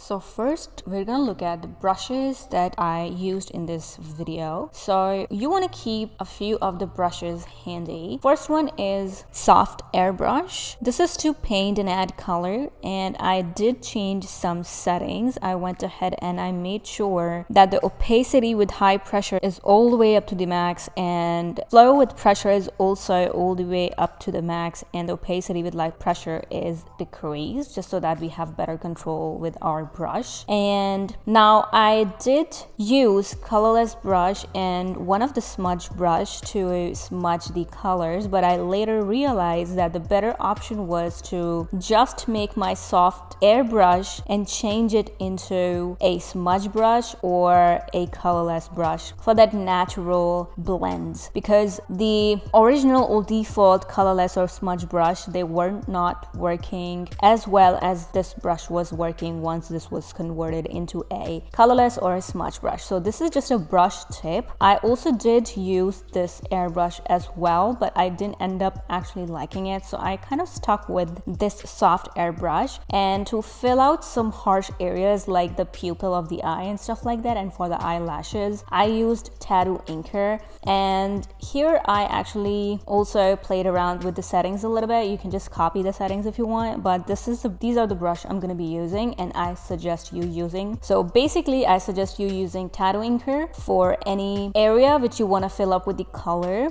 So first, we're gonna look at the brushes that I used in this video. So you want to keep a few of the brushes handy. First one is soft airbrush. This is to paint and add color, and I did change some settings. I went ahead and I made sure that the opacity with high pressure is all the way up to the max, and flow with pressure is also all the way up to the max, and the opacity with light pressure is decreased, just so that we have better control with our brush. And now I did use colorless brush and one of the smudge brush to smudge the colors, but I later realized that the better option was to just make my soft airbrush and change it into a smudge brush or a colorless brush for that natural blends, because the original or default colorless or smudge brush, they were not working as well as this brush was working once this was converted into a colorless or a smudge brush. So this is just a brush tip. I also did use this airbrush as well, but I didn't end up actually liking it, so I kind of stuck with this soft airbrush. And to fill out some harsh areas like the pupil of the eye and stuff like that, and for the eyelashes, I used tattoo inker. And here I actually also played around with the settings a little bit. You can just copy the settings if you want, but these are the brush I'm going to be using and I suggest you using. So basically I suggest you using tattoo inker for any area which you want to fill up with the color,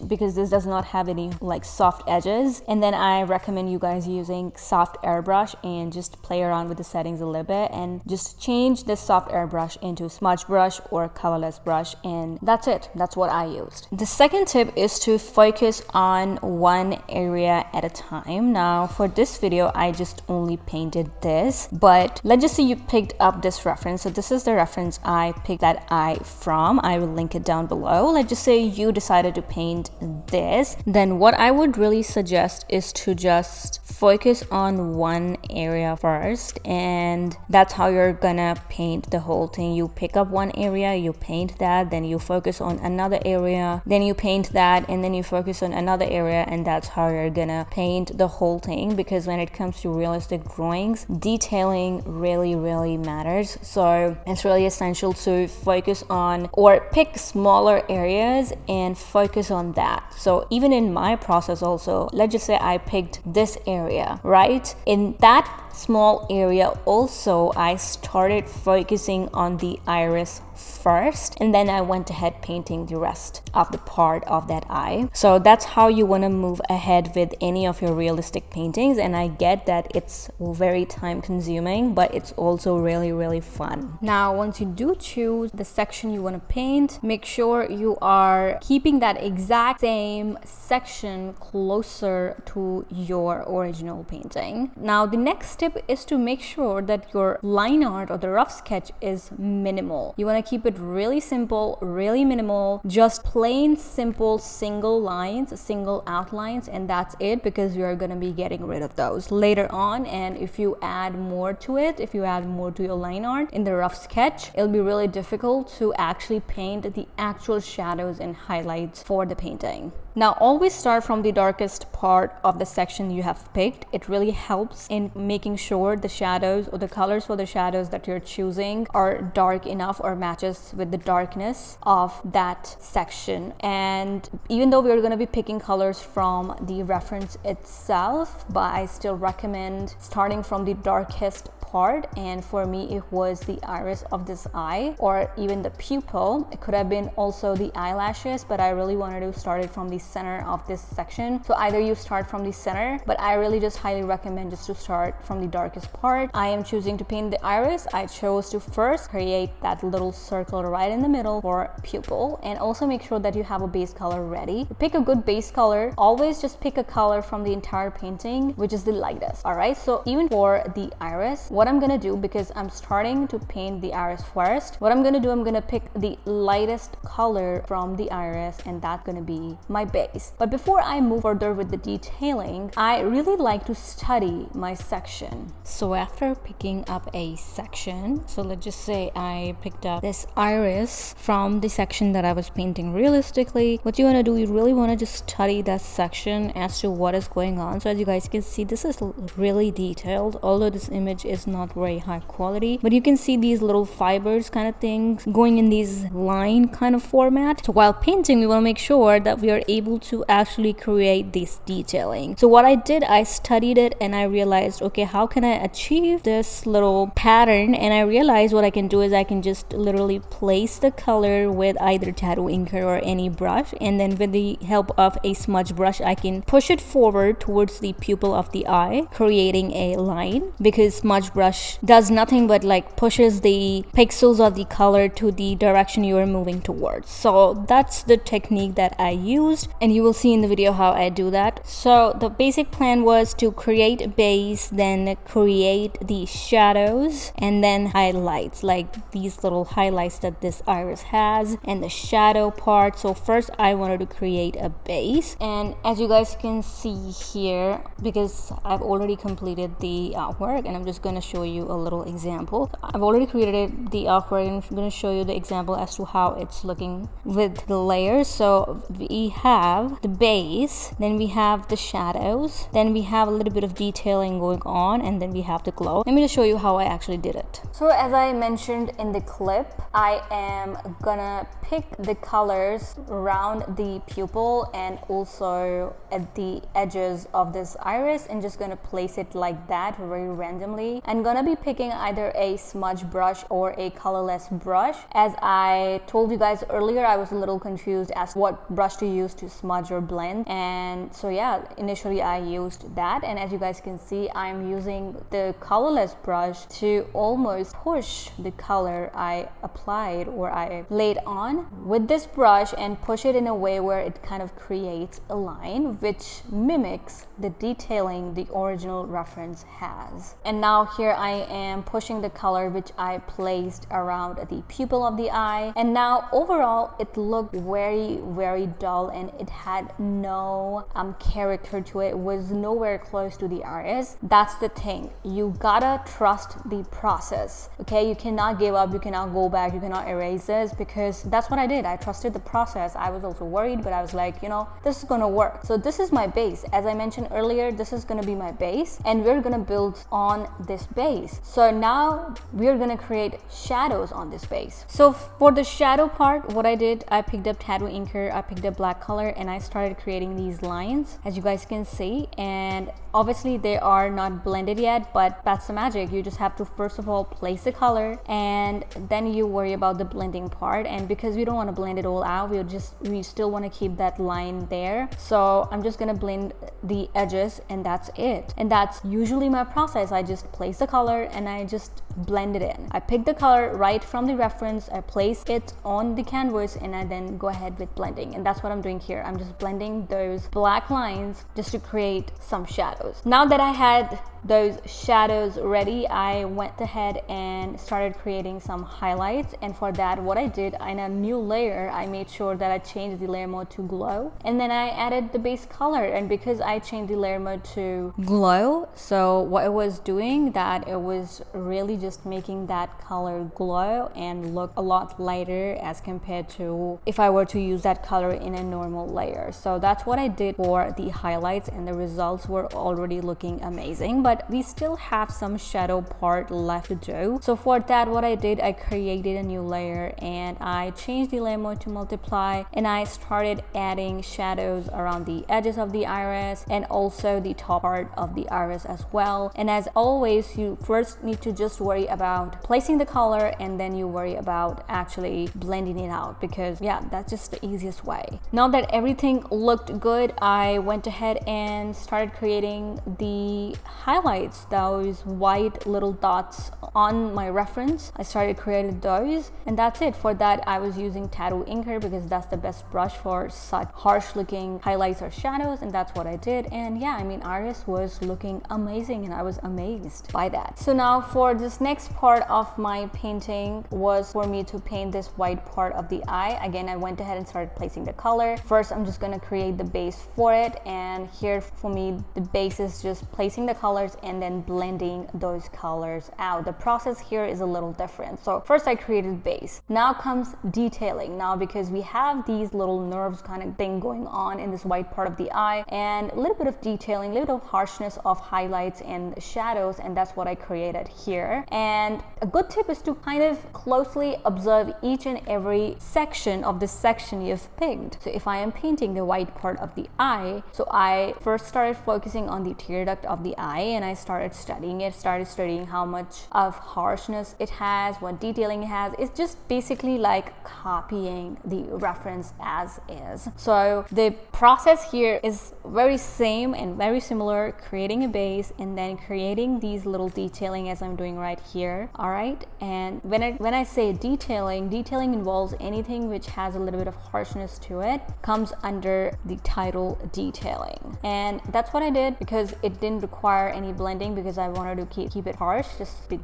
because this does not have any like soft edges. And then I recommend you guys using soft airbrush and just play around with the settings a little bit and just change this soft airbrush into smudge brush or colorless brush, and that's it. That's what I used. The second tip is to focus on one area at a time. Now for this video I just only painted this, but let's just say you picked up this reference. So this is the reference I picked that eye from. I will link it down below. Let's just say you decided to paint this, then what I would really suggest is to just focus on one area first, and that's how you're gonna paint the whole thing. You pick up one area, you paint that, then you focus on another area, then you paint that, and then you focus on another area, and that's how you're gonna paint the whole thing. Because when it comes to realistic drawings, detailing really matters. So it's really essential to focus on or pick smaller areas and focus on that. So even in my process also, let's just say I picked this area, right? In that small area also I started focusing on the iris first, and then I went ahead painting the rest of the part of that eye. So that's how you want to move ahead with any of your realistic paintings. And I get that it's very time consuming, but it's also really fun. Now once you do choose the section you want to paint, make sure you are keeping that exact same section closer to your original painting. Now the next tip is to make sure that your line art or the rough sketch is minimal. You want to keep it really simple, really minimal, just plain simple single lines, single outlines, and that's it, because you're going to be getting rid of those later on. And if you add more to it, if you add more to your line art in the rough sketch, it'll be really difficult to actually paint the actual shadows and highlights for the painting. Now always start from the darkest part of the section you have picked. It really helps in making sure the shadows or the colors for the shadows that you're choosing are dark enough or matches with the darkness of that section. And even though we're going to be picking colors from the reference itself, but I still recommend starting from the darkest part. And for me it was the iris of this eye, or even the pupil. It could have been also the eyelashes, but I really wanted to start it from the center of this section. So either you start from the center, but I really just highly recommend just to start from the darkest part. I am choosing to paint the iris. I chose to first create that little circle right in the middle for pupil, and also make sure that you have a base color ready. Pick a good base color. Always just pick a color from the entire painting which is the lightest. All right, so even for the iris, what I'm gonna do, because I'm starting to paint the iris first, what I'm gonna do, I'm gonna pick the lightest color from the iris, and that's gonna be my base. But before I move further with the detailing, I really like to study my section. So after picking up a section, so let's just say I picked up this iris from the section that I was painting realistically, what you want to do, you really want to just study that section as to what is going on. So as you guys can see, this is really detailed, although this image is not very high quality, but you can see these little fibers kind of things going in these line kind of format. So while painting, we want to make sure that we are able to actually create this detailing. So what I did, I studied it and I realized, okay, how can I achieve this little pattern? And I realized what I can do is I can just literally place the color with either tattoo inker or any brush, and then with the help of a smudge brush I can push it forward towards the pupil of the eye, creating a line, because smudge brush does nothing but like pushes the pixels of the color to the direction you are moving towards. So that's the technique that I used, and you will see in the video how I do that. So the basic plan was to create a base, then create the shadows, and then highlights, like these little highlights that this iris has, and the shadow part. So first I wanted to create a base, and as you guys can see here, because I've already completed the artwork, and I'm just going to show you a little example. I've already created the artwork, and I'm going to show you the example as to how it's looking with the layers. So we have the base, then we have the shadows, then we have a little bit of detailing going on, and then we have the glow. Let me just show you how I actually did it. So as I mentioned in the clip, I am gonna pick the colors around the pupil and also at the edges of this iris, and just gonna place it like that very randomly. I'm gonna be picking either a smudge brush or a colorless brush. As I told you guys earlier, I was a little confused as to what brush to use to smudge or blend, and so yeah, initially I used that, and as you guys can see, I'm using the colorless brush to almost push the color I applied or I laid on with this brush and push it in a way where it kind of creates a line which mimics the detailing the original reference has. And now here I am pushing the color which I placed around the pupil of the eye, and now overall it looked very dull, and it had no character to it. It was nowhere close to the iris. That's the thing, you gotta trust the process, okay? You cannot give up, you cannot go back, you cannot erase this, because that's what I did. I trusted the process. I was also worried, but I was like, you know, this is gonna work. So this is my base. As I mentioned earlier, this is gonna be my base, and we're gonna build on this base. So now we're gonna create shadows on this base. So for the shadow part, what I did, I picked up tattoo inker, I picked up black color, and I started creating these lines, as you guys can see. And obviously they are not blended yet, but that's the magic. You just have to first of all place the color, and then you worry about the blending part. And because we don't want to blend it all out, we still want to keep that line there. So I'm just gonna blend the edges, and that's it. And that's usually my process. I just place the color and I just blend it in. I pick the color right from the reference, I place it on the canvas, and I then go ahead with blending. And that's what I'm doing here. I'm just blending those black lines just to create some shadows. Now that I had those shadows ready, I went ahead and started creating some highlights. And for that, what I did, in a new layer, I made sure that I changed the layer mode to glow, and then I added the base color. And because I changed the layer mode to glow, so what it was doing, that it was really just making that color glow and look a lot lighter as compared to if I were to use that color in a normal layer. So that's what I did for the highlights, and the results were already looking amazing, but we still have some shadow part left to do. So for that, what I did, I created a new layer and I changed the layer mode to multiply, and I started adding shadows around the edges of the iris and also the top part of the iris as well. And as always, you first need to just worry about placing the color, and then you worry about actually blending it out, because yeah, that's just the easiest way. Now that everything looked good, I went ahead and started creating the highlights, those white little dots on my reference. I started creating those, and that's it. For that, I was using tattoo inker because that's the best brush for such harsh looking highlights or shadows, and that's what I did. And yeah, I mean, iris was looking amazing, and I was amazed by that. So now for this next part of my painting was for me to paint this white part of the eye. Again, I went ahead and started placing the color. First, I'm just going to create the base for it, and here for me, the base is just placing the colors colors and then blending those colors out. The process here is a little different. So first I created base. Now comes detailing. Now because we have these little nerves kind of thing going on in this white part of the eye, and a little bit of detailing, a little bit of harshness of highlights and shadows, and that's what I created here. And a good tip is to kind of closely observe each and every section of the section you've picked. So if I am painting the white part of the eye, so I first started focusing on the tear duct of the eye, and I started studying it, started studying how much of harshness it has, what detailing it has. It's just basically like copying the reference as is. So the process here is very same and very similar, creating a base and then creating these little detailing as I'm doing right here. All right, and when I say detailing involves anything which has a little bit of harshness to it, comes under the title detailing. And that's what I did because it didn't require any blending, because I wanted to keep it harsh.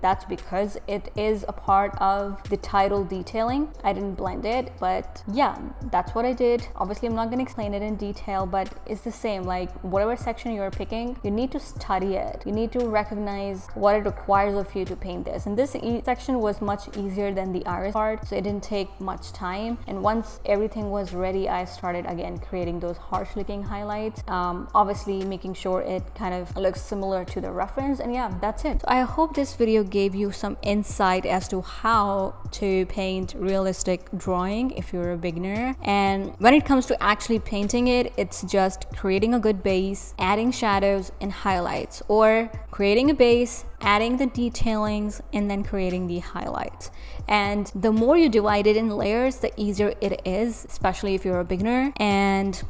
That's because it is a part of the title detailing. I didn't blend it, but yeah, that's what I did. Obviously I'm not going to explain it in detail, but it's the same. Like whatever section you're picking, you need to study it. You need to recognize what it requires of you to paint this. And this section was much easier than the iris part, so it didn't take much time. And once everything was ready, I started again creating those harsh looking highlights, obviously making sure it kind of looks similar to the reference. And yeah, that's it. So I hope this video gave you some insight as to how to paint realistic drawing if you're a beginner. And when it comes to actually painting it, it's just creating a good base, adding shadows and highlights, or creating a base, adding the detailings, and then creating the highlights. And the more you divide it in layers, the easier it is, especially if you're a beginner. And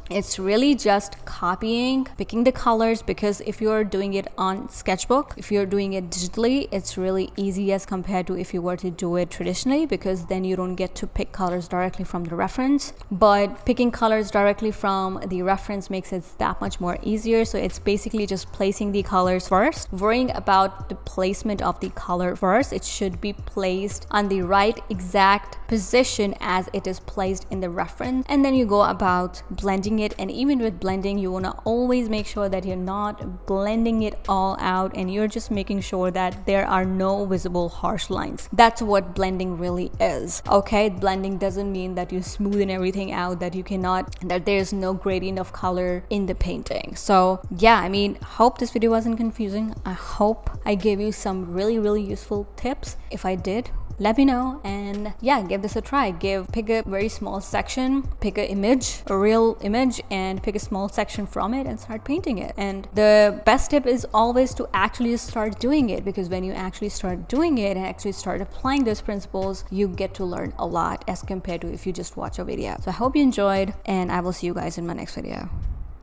it's really just copying, picking the colors, because if you're doing it on SketchBook, if you're doing it digitally, it's really easy as compared to if you were to do it traditionally, because then you don't get to pick colors directly from the reference. But picking colors directly from the reference makes it that much more easier. So it's basically just placing the colors first, worrying about the placement of the color first. It should be placed on the right exact position as it is placed in the reference, and then you go about blending it. And even with blending, you want to always make sure that you're not blending it all out, and you're just making sure that there are no visible harsh lines. That's what blending really is. Okay, blending doesn't mean that you smoothen everything out, that there's no gradient of color in the painting. So yeah, I mean, hope this video wasn't confusing. I hope I gave you some really useful tips. If I did, let me know. And yeah, give this a try. Pick a very small section, pick a real image, and pick a small section from it and start painting it. And the best tip is always to actually start doing it, because when you actually start doing it and actually start applying those principles, you get to learn a lot as compared to if you just watch a video. So I hope you enjoyed, and I will see you guys in my next video.